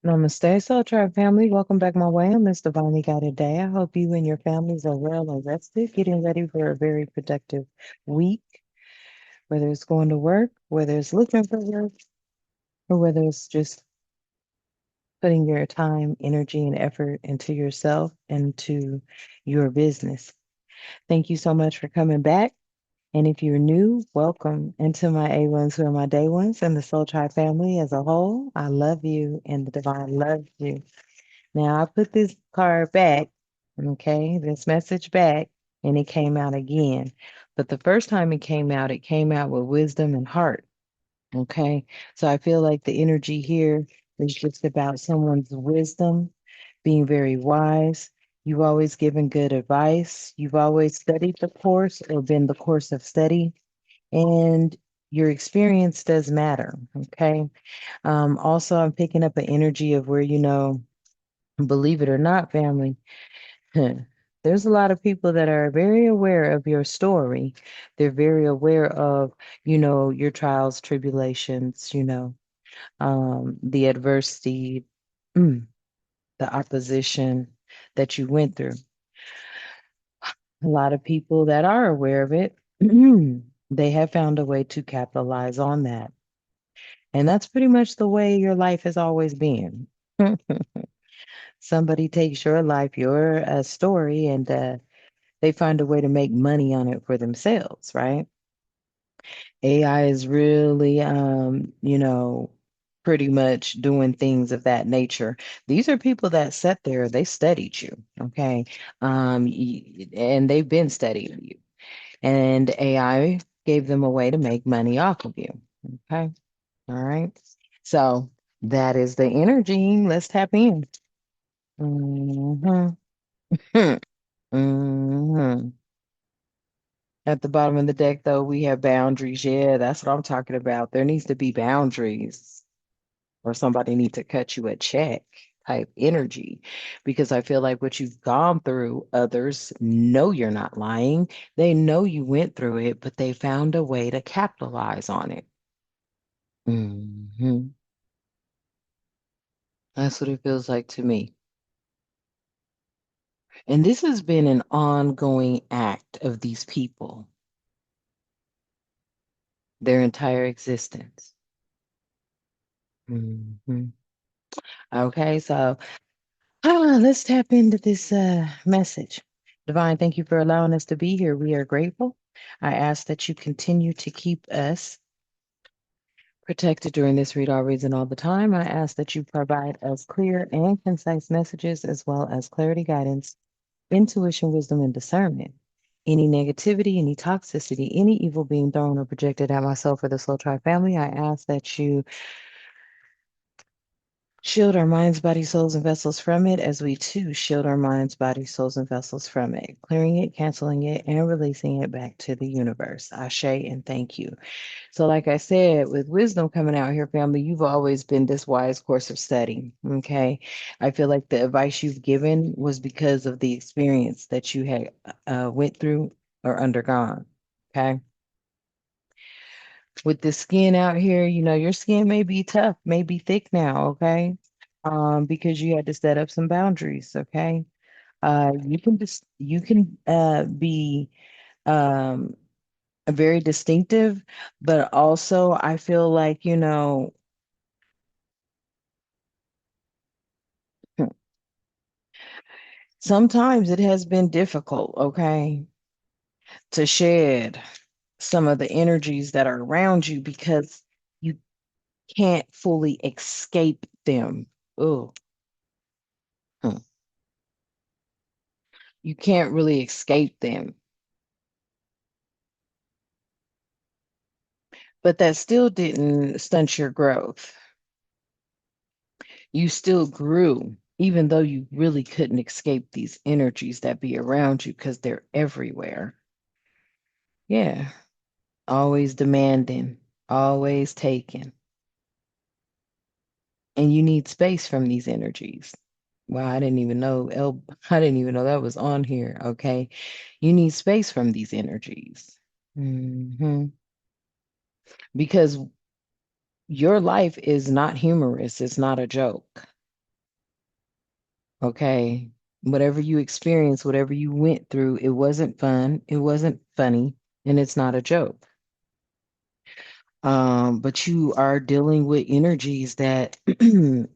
Namaste, Soul Tribe family. Welcome back my way on this divinely guided day. I hope you and your families are well and rested, getting ready for a very productive week, whether it's going to work, whether it's looking for work, or whether it's just putting your time, energy, and effort into yourself and to your business. Thank you so much for coming back. And if you're new, welcome. And to my A1s who are my day ones and the Soul Tribe family as a whole, I love you and the divine loves you. Now I put this card back, okay, this message back, and it came out again. But the first time it came out with wisdom and heart, okay? So I feel like the energy here is just about someone's wisdom, being very wise. You've always given good advice. You've always studied the course or been the course of study, and your experience does matter, okay? Also, I'm picking up an energy of where, believe it or not, family, there's a lot of people that are very aware of your story. They're very aware of, your trials, tribulations, the adversity, mm, the opposition that you went through. A lot of people that are aware of it, they have found a way to capitalize on that. And that's pretty much the way your life has always been. Somebody takes your life, your story, and they find a way to make money on it for themselves, right? AI is really, pretty much doing things of that nature. These are people that sat there, they studied you, okay? And they've been studying you. And AI gave them a way to make money off of you, okay? All right. So that is the energy. Let's tap in. Mhm. Mhm. At the bottom of the deck, though, we have boundaries. Yeah, that's what I'm talking about. There needs to be boundaries, or somebody needs to cut you a check type energy, because I feel like what you've gone through, others know you're not lying. They know you went through it, but they found a way to capitalize on it. Hmm. That's what it feels like to me. And this has been an ongoing act of these people, their entire existence. Hmm. Okay, so let's tap into this message. Divine, thank you for allowing us to be here. We are grateful. I ask that you continue to keep us protected during this read, all reads, and all the time. I ask that you provide us clear and concise messages as well as clarity, guidance, intuition, wisdom, and discernment. Any negativity, any toxicity, any evil being thrown or projected at myself or the Soul Tribe family, I ask that you shield our minds, bodies, souls, and vessels from it, as we too shield our minds, bodies, souls, and vessels from it, clearing it, canceling it, and releasing it back to the universe. Ashe, and thank you. So, like I said, with wisdom coming out here, family, you've always been this wise course of study. Okay. I feel like the advice you've given was because of the experience that you had went through or undergone. Okay. With the skin out here, your skin may be tough, may be thick now, okay? Because you had to set up some boundaries, okay? You can be um very distinctive, but also I feel like, sometimes it has been difficult, okay, to shed some of the energies that are around you because you can't fully escape them. Oh, you can't really escape them. But that still didn't stunt your growth. You still grew, even though you really couldn't escape these energies that be around you because they're everywhere. Yeah, always demanding, always taking. And you need space from these energies. Wow, I didn't even know I didn't even know that was on here. Okay. You need space from these energies. Hmm. Because your life is not humorous, it's not a joke. Okay. Whatever you experienced, whatever you went through, it wasn't fun, it wasn't funny, and it's not a joke. But you are dealing with energies that,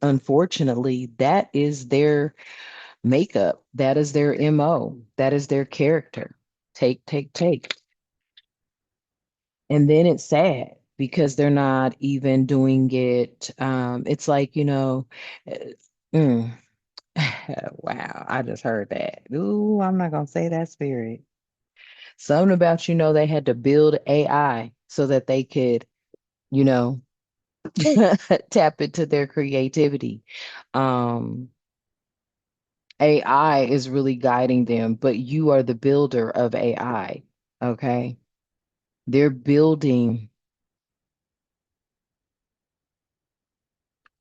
unfortunately, that is their makeup, that is their MO, that is their character. Take, take, take. And then it's sad because they're not even doing it. It's like, uh, mm, wow, I just heard that. Ooh, I'm not gonna say that spirit. Something about, they had to build AI so that they could, you know, tap into their creativity. Um, AI is really guiding them, but you are the builder of AI. Okay. They're building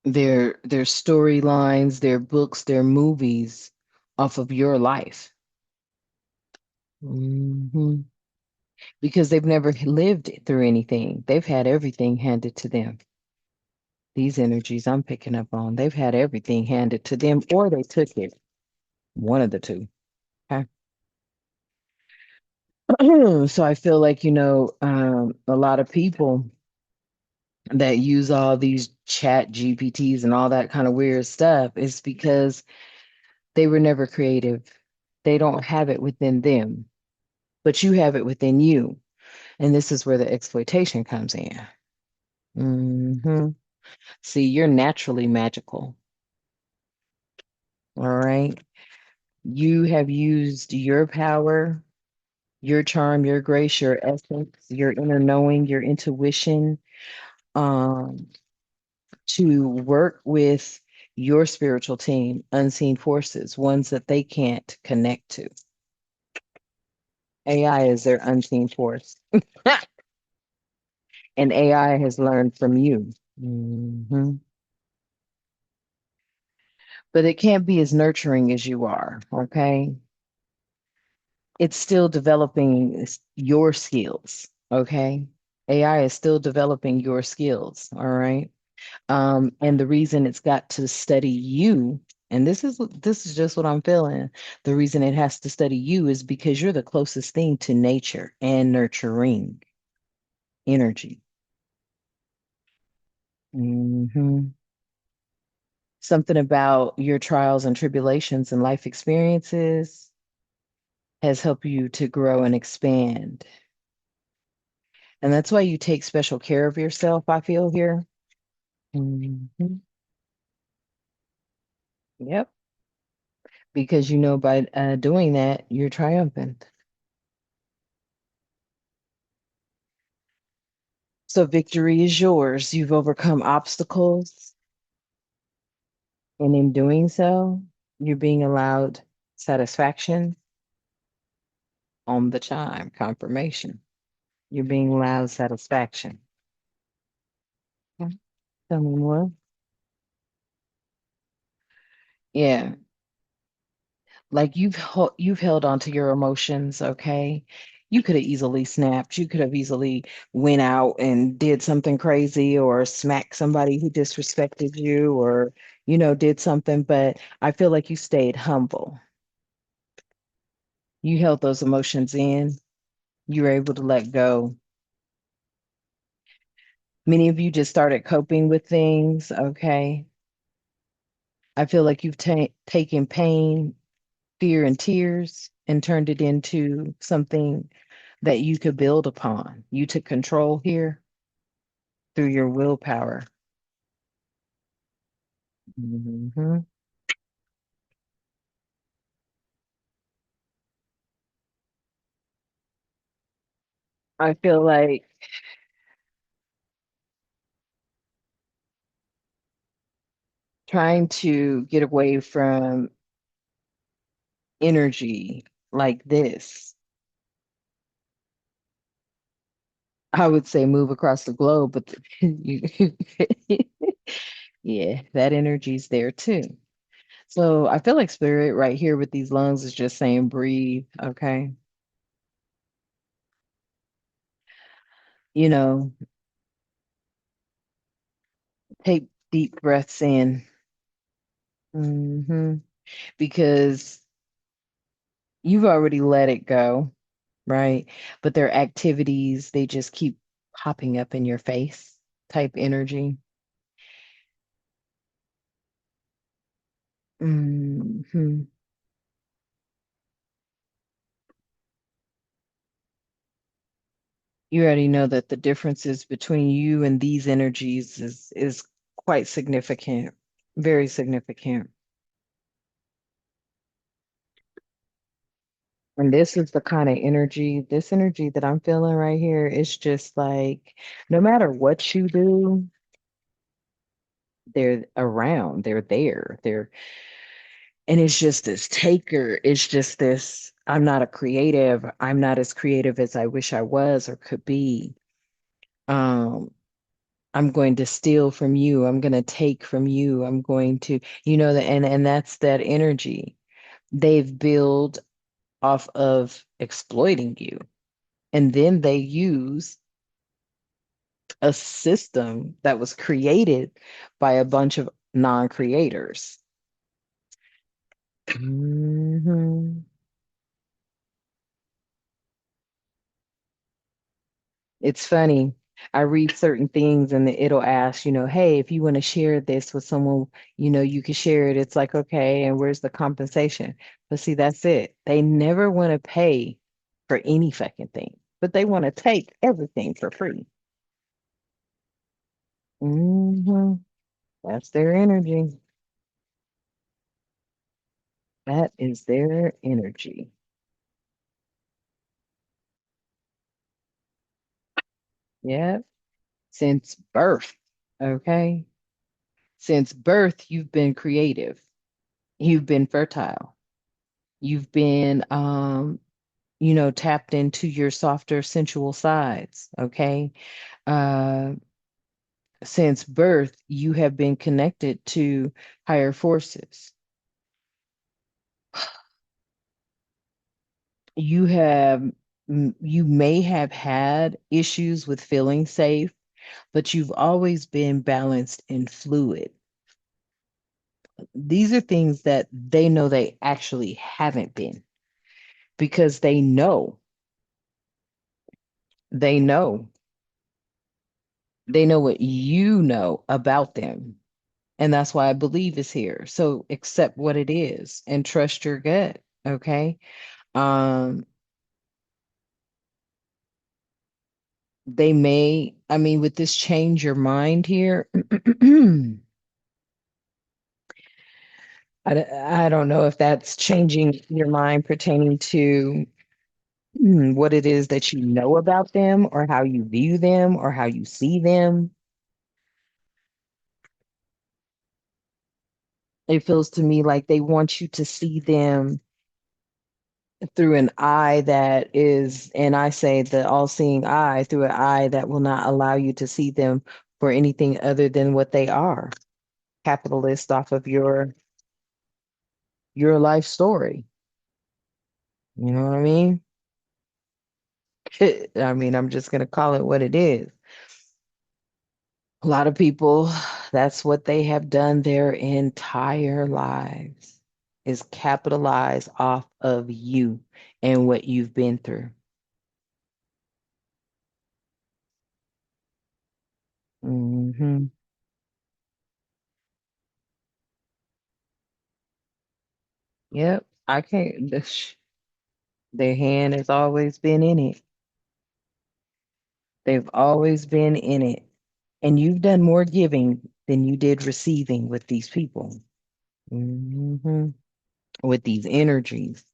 their storylines, their books, their movies off of your life. Hmm. Because they've never lived through anything. They've had everything handed to them. These energies I'm picking up on, they've had everything handed to them or they took it. One of the two. Okay. So I feel like, a lot of people that use all these chat GPTs and all that kind of weird stuff is because they were never creative. They don't have it within them, but you have it within you. And this is where the exploitation comes in. See, you're naturally magical. All right. You have used your power, your charm, your grace, your essence, your inner knowing, your intuition, um, to work with your spiritual team, unseen forces, ones that they can't connect to. AI is their unseen force, and AI has learned from you. Mhm. But it can't be as nurturing as you are, okay? It's still developing your skills, okay? AI is still developing your skills, all right? And the reason it's got to study you, and this is just what I'm feeling. The reason it has to study you is because you're the closest thing to nature and nurturing energy. Hmm. Something about your trials and tribulations and life experiences has helped you to grow and expand. And that's why you take special care of yourself, I feel here. Hmm. Yep. Because by doing that, you're triumphant. So victory is yours. You've overcome obstacles, and in doing so, you're being allowed satisfaction on the chime, confirmation. You're being allowed satisfaction. Okay. Tell me more. Yeah, like you've held on to your emotions, okay? You could have easily snapped. You could have easily went out and did something crazy or smacked somebody who disrespected you or, did something, but I feel like you stayed humble. You held those emotions in. You were able to let go. Many of you just started coping with things, okay? I feel like you've taken pain, fear, and tears and turned it into something that you could build upon. You took control here through your willpower. Hmm. I feel like trying to get away from energy like this, I would say move across the globe, but you, yeah, that energy's there too. So I feel like spirit right here with these lungs is just saying breathe, okay? You know, take deep breaths in. Hmm. because you've already let it go, right? But their activities, they just keep popping up in your face type energy. Hmm. You already know that the differences between you and these energies is quite significant, very significant. And this is the kind of energy, this energy that I'm feeling right here, it's just like no matter what you do, they're around, they're there, and it's just this taker, it's just this, I'm not a creative, I'm not as creative as I wish I was or could be. Um, I'm going to steal from you, I'm going to take from you, I'm going to, and that's that energy. They've built off of exploiting you. And then they use a system that was created by a bunch of non-creators. Mhm. It's funny. I read certain things and it'll ask, hey, if you want to share this with someone, you can share it. It's like, okay, and where's the compensation? But see, that's it. They never want to pay for any fucking thing, but they want to take everything for free. Hmm. That's their energy. That is their energy. Yeah. Since birth. Okay. Since birth, you've been creative. You've been fertile. You've been, tapped into your softer sensual sides. Okay. Uh, since birth, you have been connected to higher forces. You have, you may have had issues with feeling safe, but you've always been balanced and fluid. These are things that they know they actually haven't been because they know, they know what you know about them. And that's why I believe is here. So accept what it is and trust your gut. Okay. Um, I mean, with this change your mind here, I don't know if that's changing your mind pertaining to what it is that you know about them or how you view them or how you see them. It feels to me like they want you to see them through an eye that is, and I say the all-seeing eye, through an eye that will not allow you to see them for anything other than what they are. Capitalist off of your life story. You know what I mean? I mean, I'm just gonna call it what it is. A lot of people, that's what they have done their entire lives, is capitalize off of you and what you've been through. Hmm. Yep. I can't. Their hand has always been in it. They've always been in it. And you've done more giving than you did receiving with these people. Hmm. With these energies.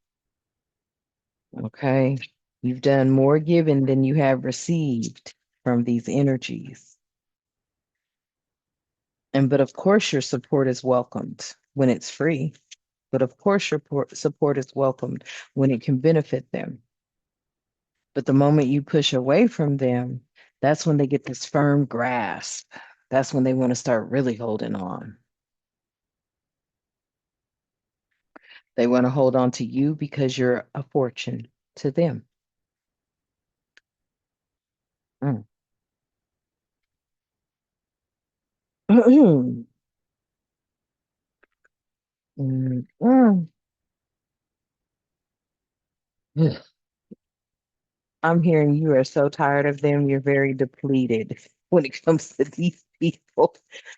Okay. You've done more giving than you have received from these energies. And but of course your support is welcomed when it's free. But of course your support is welcomed when it can benefit them. But the moment you push away from them, that's when they get this firm grasp. That's when they want to start really holding on. They want to hold on to you because you're a fortune to them. Mm. Mm, mm. I'm hearing you are so tired of them. You're very depleted when it comes to these people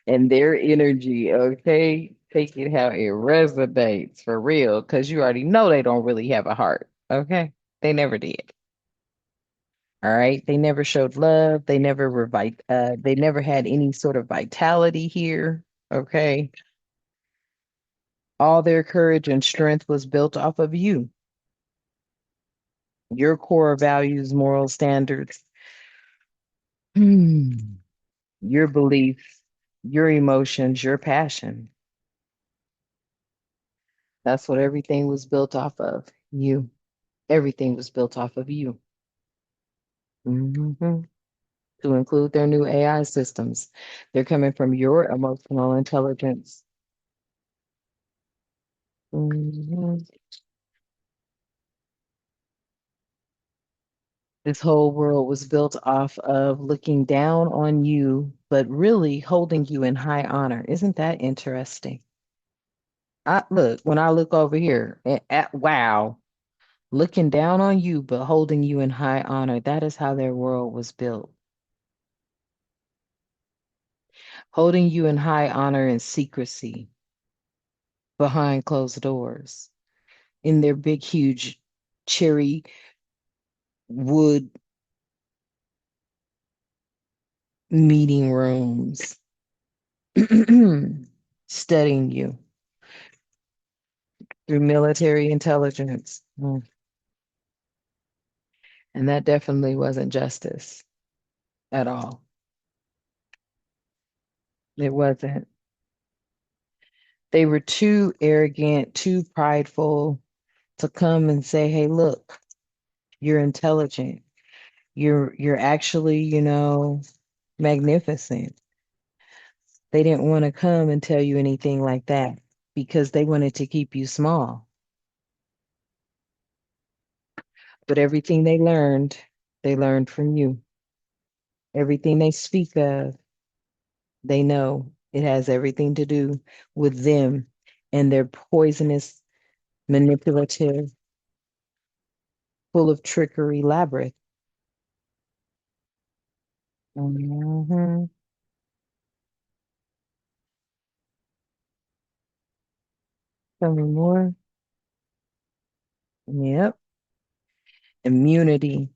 and their energy. Okay. Take it how it resonates for real, because you already know they don't really have a heart. Okay. They never did. All right. They never showed love. They never had any sort of vitality here. Okay. All their courage and strength was built off of you, your core values, moral standards, hmm, your beliefs, your emotions, your passion. That's what everything was built off of. You. Everything was built off of you. Hmm. To include their new AI systems. They're coming from your emotional intelligence. Mhm. This whole world was built off of looking down on you, but really holding you in high honor. Isn't that interesting? When I look over here wow, looking down on you, but holding you in high honor. That is how their world was built. Holding you in high honor and secrecy behind closed doors in their big, huge cherry wood meeting rooms, studying you through military intelligence. And that definitely wasn't justice at all. It wasn't. They were too arrogant, too prideful to come and say, "Hey, look, you're intelligent. You're actually, magnificent." They didn't want to come and tell you anything like that because they wanted to keep you small. But everything they learned from you. Everything they speak of, they know it has everything to do with them and their poisonous, manipulative, full of trickery labyrinth. Hmm. Tell me more. Yep. Immunity.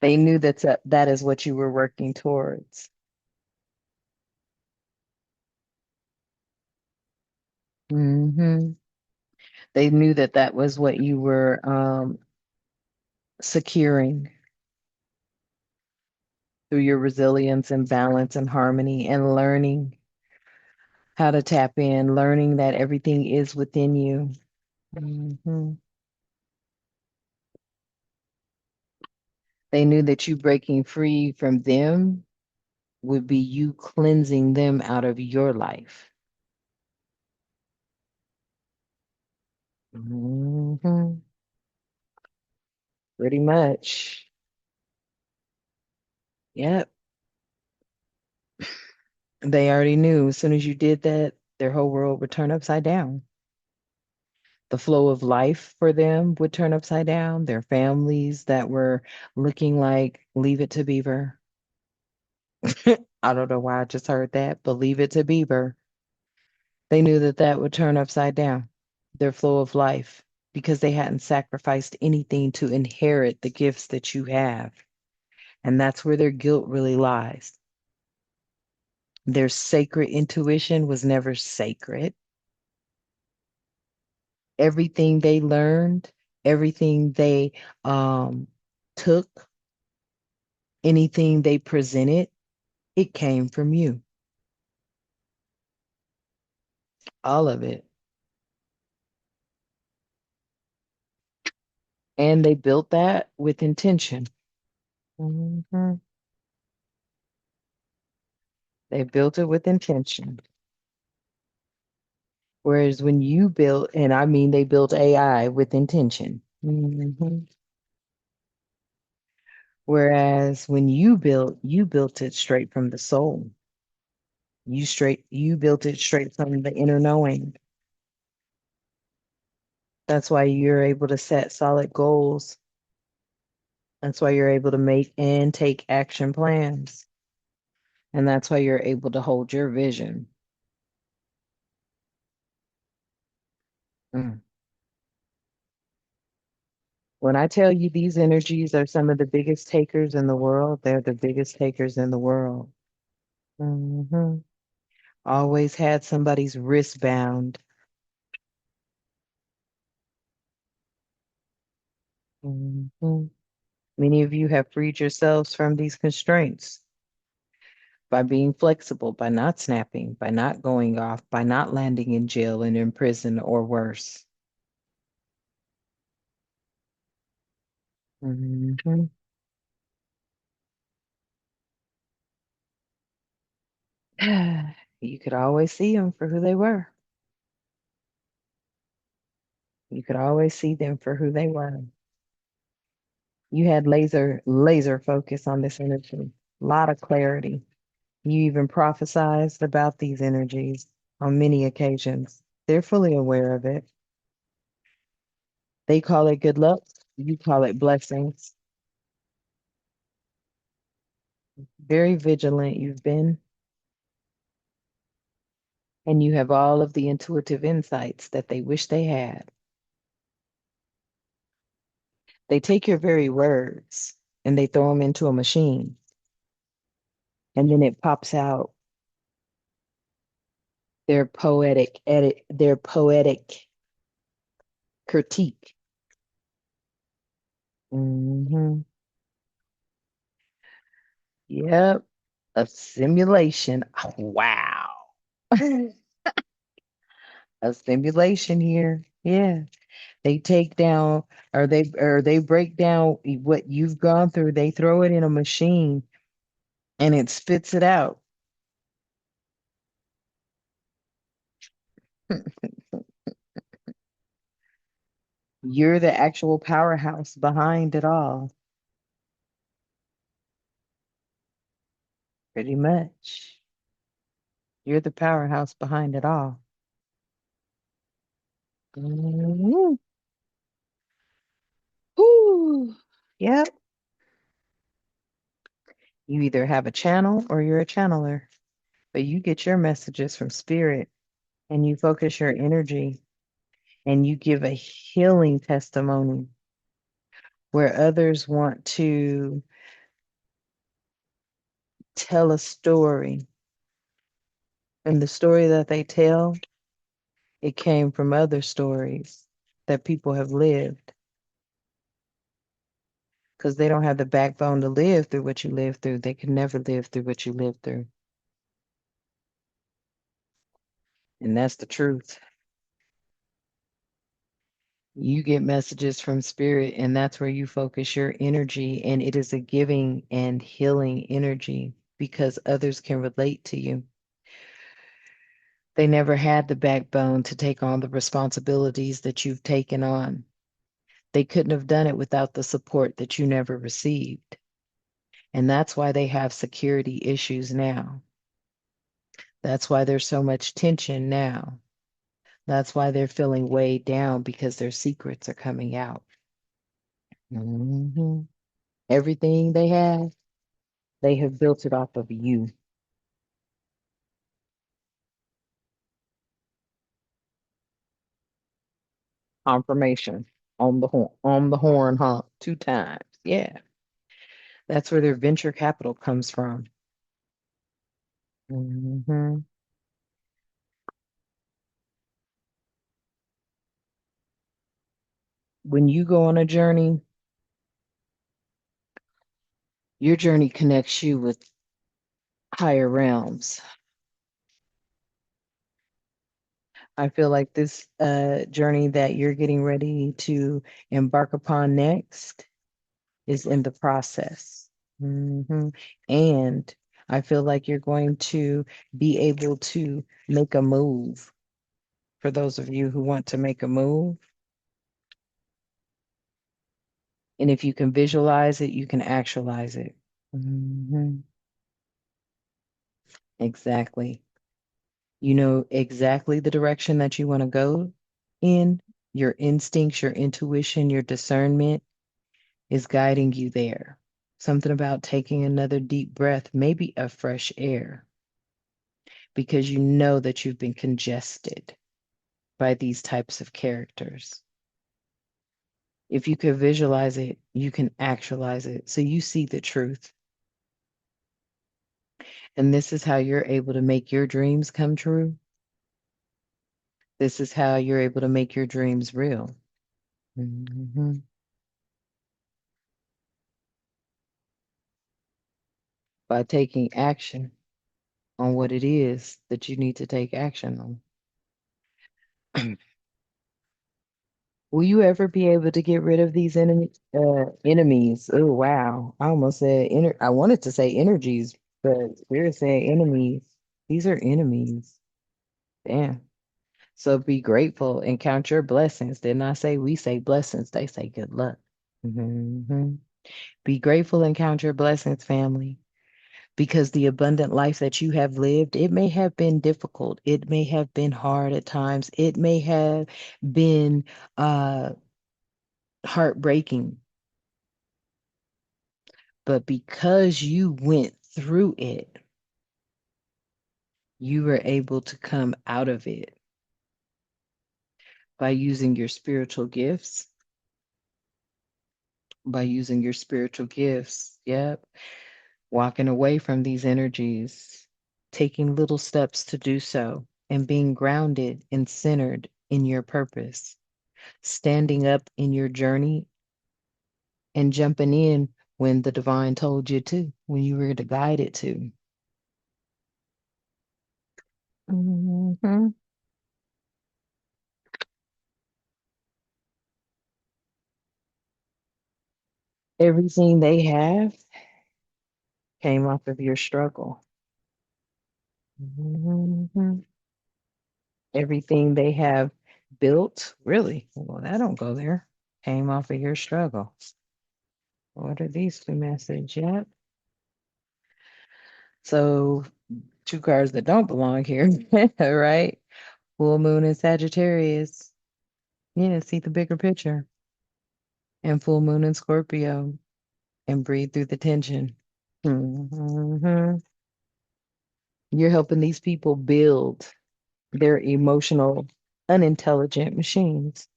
They knew that is what you were working towards. Hmm. They knew that that was what you were securing through your resilience and balance and harmony and learning how to tap in, learning that everything is within you. Hmm. They knew that you breaking free from them would be you cleansing them out of your life. Hmm. Pretty much. Yep. They already knew as soon as you did that, their whole world would turn upside down. The flow of life for them would turn upside down. Their families that were looking like Leave It to Beaver. I don't know why I just heard that, but Leave It to Beaver. They knew that that would turn upside down their flow of life because they hadn't sacrificed anything to inherit the gifts that you have. And that's where their guilt really lies. Their sacred intuition was never sacred. Everything they learned, everything they took, anything they presented, it came from you. All of it. And they built that with intention. Mhm. They built it with intention. Whereas when you built, and I mean they built AI with intention. Mhm. Whereas when you built it straight from the soul. You built it straight from the inner knowing. That's why you're able to set solid goals. That's why you're able to make and take action plans. And that's why you're able to hold your vision. Mm. When I tell you these energies are some of the biggest takers in the world, they're the biggest takers in the world. Hmm. Always had somebody's wrist bound. Hmm. Many of you have freed yourselves from these constraints by being flexible, by not snapping, by not going off, by not landing in jail and in prison or worse. Hmm. You could always see them for who they were. You could always see them for who they were. You had laser focus on this energy, a lot of clarity. You even prophesized about these energies on many occasions. They're fully aware of it. They call it good luck. You call it blessings. Very vigilant you've been, and you have all of the intuitive insights that they wish they had. They take your very words and they throw them into a machine, and then it pops out their poetic critique. Hmm. Yep, a simulation. Wow. A simulation here. Yeah. They take down or they break down what you've gone through. They throw it in a machine and it spits it out. You're the actual powerhouse behind it all, pretty much. You're the powerhouse behind it all. Mhm. Whew. Yep. You either have a channel or you're a channeler, but you get your messages from spirit and you focus your energy and you give a healing testimony where others want to tell a story. And the story that they tell, it came from other stories that people have lived because they don't have the backbone to live through what you lived through. They can never live through what you lived through. And that's the truth. You get messages from spirit, and that's where you focus your energy. And it is a giving and healing energy because others can relate to you. They never had the backbone to take on the responsibilities that you've taken on. They couldn't have done it without the support that you never received. And that's why they have security issues now. That's why there's so much tension now. That's why they're feeling weighed down because their secrets are coming out. Mhm. Everything they have built it off of you. Confirmation on the horn, huh? 2 times. Yeah. That's where their venture capital comes from. Hmm. When you go on a journey, your journey connects you with higher realms. I feel like this journey that you're getting ready to embark upon next is in the process. Hmm. And I feel like you're going to be able to make a move. For those of you who want to make a move, and if you can visualize it, you can actualize it. Hmm. Exactly. You know exactly the direction that you want to go in. Your instincts, your intuition, your discernment is guiding you there. Something about taking another deep breath, maybe a fresh air, because you know that you've been congested by these types of characters. If you could visualize it, you can actualize it. So you see the truth. And this is how you're able to make your dreams come true. This is how you're able to make your dreams real. Mhm. By taking action on what it is that you need to take action on. Will you ever be able to get rid of these enemies? Oh, wow. I almost said I wanted to say energies, but Spirit said enemies. These are enemies. Damn. So be grateful and count your blessings. Didn't I say we say blessings? They say good luck. Hmm. Be grateful and count your blessings, family, because the abundant life that you have lived, it may have been difficult. It may have been hard at times. It may have been heartbreaking. But because you went through it, you were able to come out of it by using your spiritual gifts. By using your spiritual gifts. Yep. Walking away from these energies, taking little steps to do so, and being grounded and centered in your purpose, standing up in your journey and jumping in when the divine told you to, when you were to guide it to. Mhm. Everything they have came off of your struggle. Mhm. Everything they have built, really, well, that don't go there, came off of your struggle. What are these two messages? Yep. So two cards that don't belong here, right? Full moon in Sagittarius. Yeah, see the bigger picture. And full moon in Scorpio. And breathe through the tension. Mhm. You're helping these people build their emotional, unintelligent machines.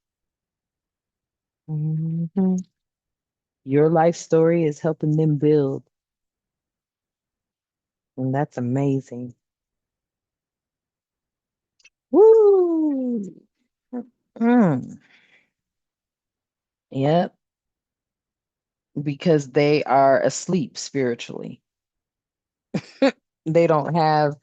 Mhm. Your life story is helping them build, and that's amazing. Woo! Mm. Yep, because they are asleep spiritually. They don't have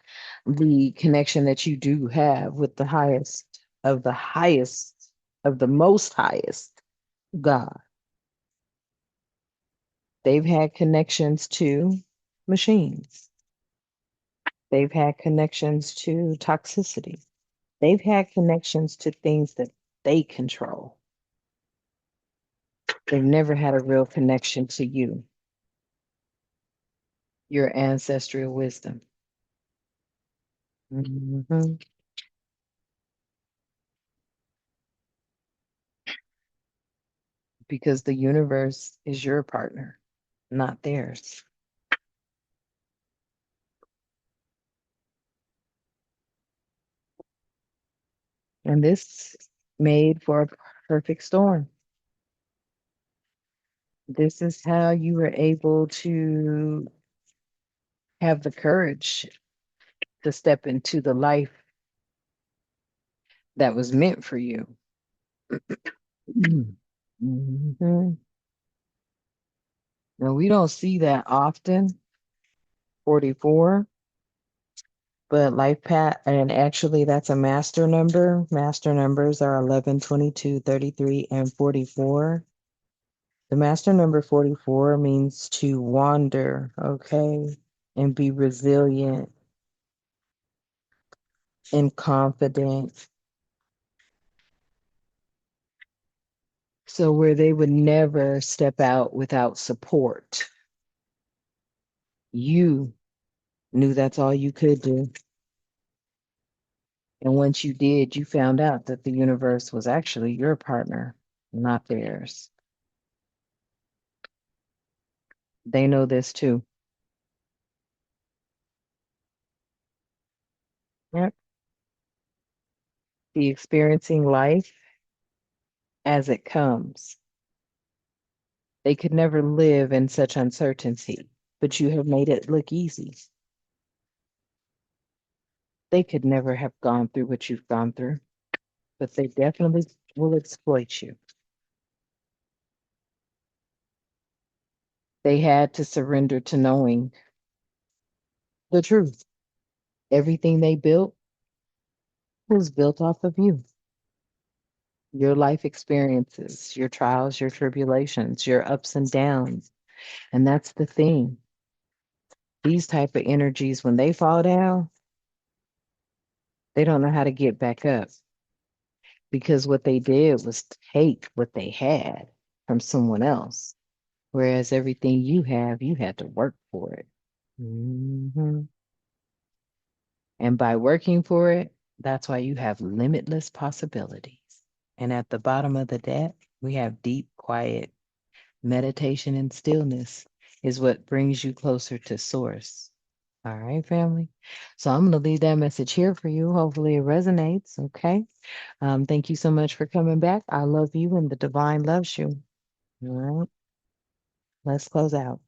the connection that you do have with the highest of the most highest God. They've had connections to machines. They've had connections to toxicity. They've had connections to things that they control. They've never had a real connection to you, your ancestral wisdom. Mhm. Because the universe is your partner, not theirs. And this made for a perfect storm. This is how you were able to have the courage to step into the life that was meant for you. Mhm. Now, we don't see that often, 44, but life path, and actually, that's a master number. Master numbers are 11, 22, 33, and 44. The master number 44 means to wander, okay, and be resilient and confident. So, where they would never step out without support, you knew that's all you could do. And once you did, you found out that the universe was actually your partner, not theirs. They know this too. Yep. The experiencing life as it comes. They could never live in such uncertainty, but you have made it look easy. They could never have gone through what you've gone through, but they definitely will exploit you. They had to surrender to knowing the truth. Everything they built was built off of you, your life experiences, your trials, your tribulations, your ups and downs. And that's the thing. These type of energies, when they fall down, they don't know how to get back up because what they did was take what they had from someone else. Whereas everything you have, you had to work for it. Mhm. And by working for it, that's why you have limitless possibilities. And at the bottom of the deck, we have deep, quiet meditation and stillness is what brings you closer to source. All right, family. So I'm going to leave that message here for you. Hopefully it resonates. Okay. Thank you so much for coming back. I love you and the divine loves you. All right. Let's close out.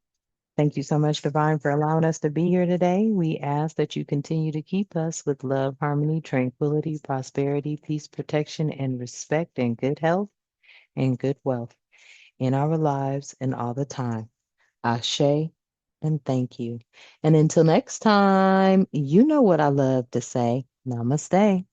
Thank you so much, Divine, for allowing us to be here today. We ask that you continue to keep us with love, harmony, tranquility, prosperity, peace, protection, and respect, and good health and good wealth in our lives and all the time. Ashe, and thank you. And until next time, you know what I love to say. Namaste.